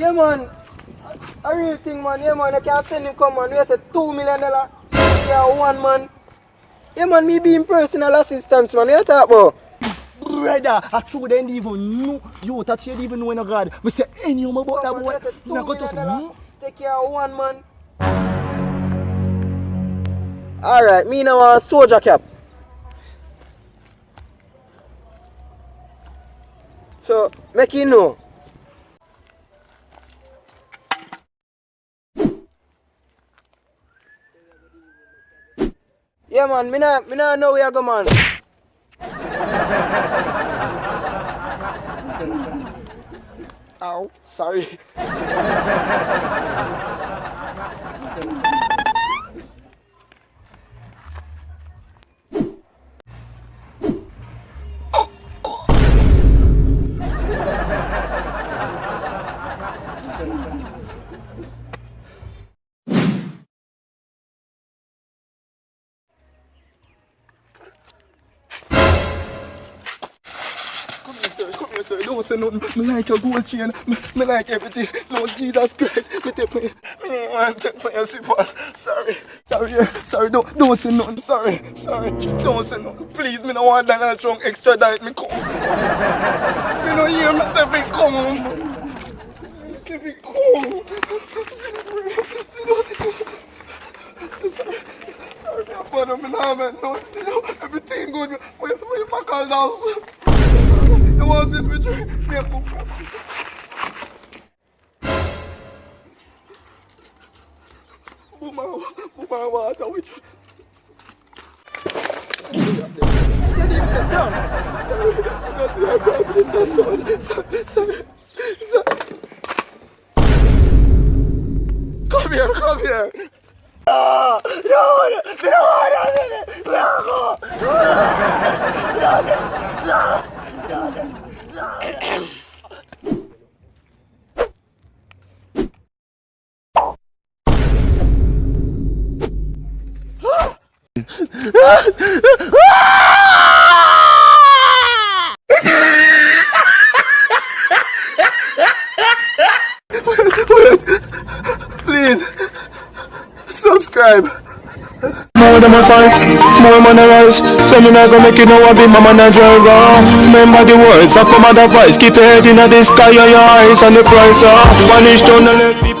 Yeah, man. A real thing, man. Yeah, man. I can't send him come, man. We say $2 million. Yeah, one man. Yeah, man. Me being personal assistance, man. What you talk about? Brother, I told them even know. You that you even know in God. We say anything about that boy. $2 million. Take care of one man. Alright, me now a soldier cap. So, make you know. Yeah, man, me nah know where you go, man. Ow, sorry. Come here, sir. Don't say nothing. Me like your gold chain. Me like everything. No, Jesus Christ. Me take me don't want to take for your slippers. Sorry. Don't say nothing. Sorry. Don't say nothing. Please, me don't want that drunk extradite me come. Me don't hear myself it come. If it come. Sorry, but I'm not no. Everything good. Wait for call down. It wasn't me drink. Boom my water with you. You didn't sit down. Sorry, I got to your brother. Sorry. Come here. Please subscribe. More than my fight, more money rise. So me not gonna make it now I be my manager. Remember the words of my mother voice. Keep your head in the sky and your eyes on the price. Vanish down the left people.